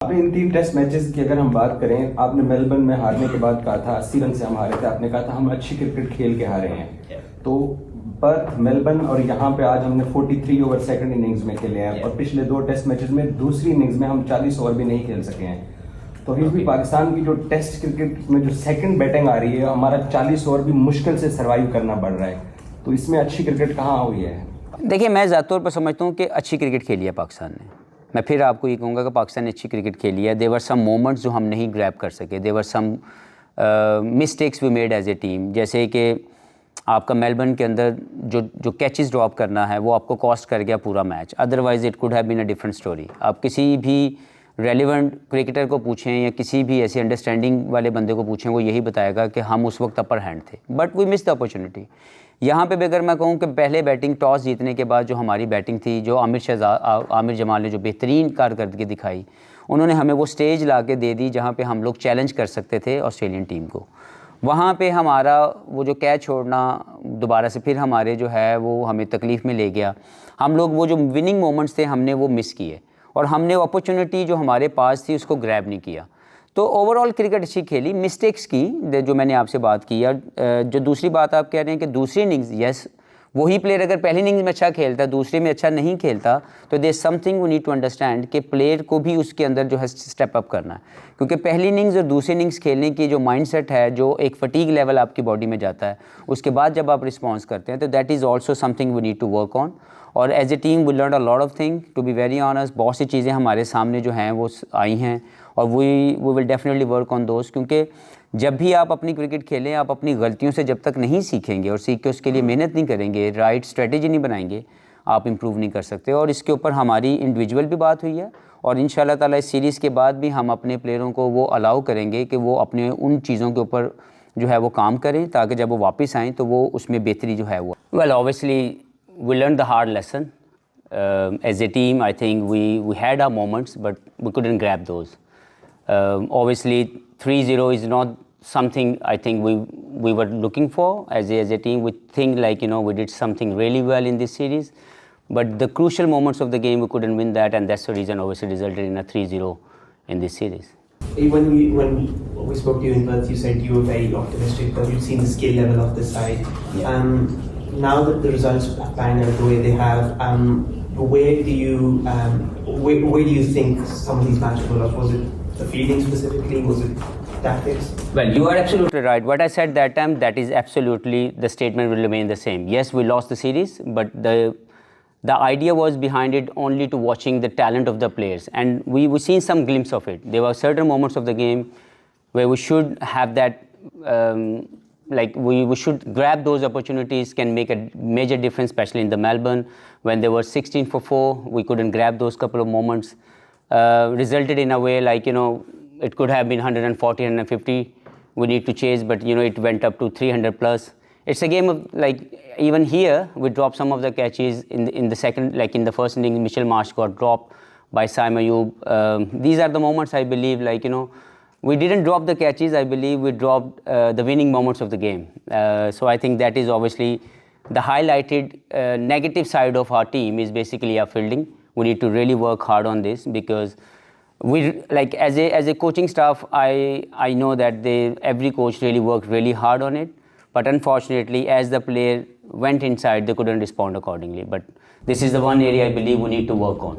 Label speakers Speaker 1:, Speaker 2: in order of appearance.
Speaker 1: आपने इन 3 test matches की अगर हम बात करें, आपने मेलबर्न में हारने के बाद कहा था 80 रन से हम हारे थे, आपने कहा था हम अच्छी क्रिकेट खेल के हारे हैं। तो पर्थ, मेलबर्न और यहाँ पे आज हमने 43 ओवर सेकंड इनिंग्स में खेले हैं और पिछले 2 टेस्ट मैचेस में दूसरी इनिंग्स में हम 40 ओवर भी नहीं खेल सके हैं। तो फिर भी पाकिस्तान की जो टेस्ट क्रिकेट में जो सेकंड बैटिंग आ रही है, हमारा 40 ओवर भी मुश्किल से सर्वाइव करना पड़ रहा है। तो इसमें अच्छी क्रिकेट कहाँ हुई है?
Speaker 2: देखिए, मैं ज़ाती तौर पर समझता हूँ कि अच्छी क्रिकेट खेली है पाकिस्तान ने। मैं फिर आपको ये कहूँगा कि पाकिस्तान ने अच्छी क्रिकेट खेली है। देवर सम मोमेंट्स जो हम नहीं ग्रैब कर सके, there were some mistakes we made as a team. जैसे कि आपका मेलबर्न के अंदर जो कैचेस ड्रॉप करना है वो आपको कॉस्ट कर गया पूरा match. Otherwise it could have been a different story. आप किसी भी रेलिवेंट क्रिकेटर को पूछें या किसी भी ऐसे अंडरस्टैंडिंग वाले बंदे को पूछें, वो यही बताएगा कि हम उस वक्त अपर हैंड थे, but we miss the opportunity. यहाँ पे भी अगर मैं कहूँ कि पहले बैटिंग टॉस जीतने के बाद जो हमारी बैटिंग थी, जो आमिर जमाल ने जो बेहतरीन कारकर्दगी दिखाई, उन्होंने हमें वो स्टेज ला के दे दी जहाँ पे हम लोग चैलेंज कर सकते थे ऑस्ट्रेलियन टीम को। वहाँ पे हमारा वो जो कैच छोड़ना दोबारा से फिर हमारे जो है वो हमें तकलीफ़ में ले गया। हम लोग वो जो विनिंग मोमेंट्स थे हमने वो मिस किए और हमने वो अपॉर्चुनिटी जो हमारे पास थी उसको ग्रैब नहीं किया। तो ओवरऑल क्रिकेट अच्छी खेली, मिस्टेक्स की जो मैंने आपसे बात की। या जो दूसरी बात आप कह रहे हैं कि दूसरी इनिंग्स, यस, वही प्लेयर अगर पहली इनिंग्स में अच्छा खेलता है, दूसरे में अच्छा नहीं खेलता, तो there something we need to understand कि प्लेयर को भी उसके अंदर जो है स्टेप अप करना है। क्योंकि पहली इनिंग्स और दूसरी इनिंग्स खेलने की जो माइंडसेट है, जो एक फटीग लेवल आपकी बॉडी में जाता है, उसके बाद जब आप रिस्पॉन्स करते हैं तो that is also something we need to work on. और as a team we learn a lot of thing, to be very honest. बहुत सी चीज़ें हमारे सामने जो हैं वो आई हैं और we will definitely work on दोस्त। क्योंकि जब भी आप अपनी क्रिकेट खेलें, आप अपनी गलतियों से जब तक नहीं सीखेंगे और सीख के उसके लिए मेहनत नहीं करेंगे, राइट स्ट्रेटेजी नहीं बनाएंगे, आप इम्प्रूव नहीं कर सकते। और इसके ऊपर हमारी इंडिविजुअल भी बात हुई है और इंशाल्लाह ताला इस सीरीज़ के बाद भी हम अपने प्लेयरों को वो अलाउ करेंगे कि वो अपने उन चीज़ों के ऊपर जो है वो काम करें, ताकि जब वो वापस आएँ तो वो उसमें बेहतरी जो है वो। Well, obviously we learn the hard lesson as a team. I think we had our moments but we couldn't grab those. Obviously 3-0 is not something I think we were looking for as a team. We think like, we did something really well in this series, but the crucial moments of the game we couldn't win that, and that's the reason obviously resulted in a 3-0 in this series.
Speaker 3: When we spoke to you in Perth, you said you were very optimistic because you've seen the skill level of this side.
Speaker 2: Yeah.
Speaker 3: Now that the results pan out the way they have, where do you think some of these matches were lost? Was it the fielding specifically? Was it tactics?
Speaker 2: Well, you are absolutely right. What I said that time, that is absolutely, the statement will remain the same. Yes, we lost the series, but the idea was behind it only to watching the talent of the players, and we seen some glimpse of it. There were certain moments of the game where we should have that, like we should grab those opportunities, can make a major difference, especially in the Melbourne when they were 16 for 4. We couldn't grab those couple of moments. Resulted in a way like, it could have been 140, 150 we need to chase, but it went up to 300 plus. It's a game of, like, even here we dropped some of the catches in the second, like in the first inning Mitchell Marsh got dropped by Saim Ayub. These are the moments I believe, like, we didn't drop the catches, I believe we dropped the winning moments of the game. So I think that is obviously the highlighted negative side of our team is basically our fielding. We need to really work hard on this because we, like, as a coaching staff, I know that every coach really worked really hard on it, but unfortunately as the player went inside they couldn't respond accordingly. But this is the one area I believe we need to work on.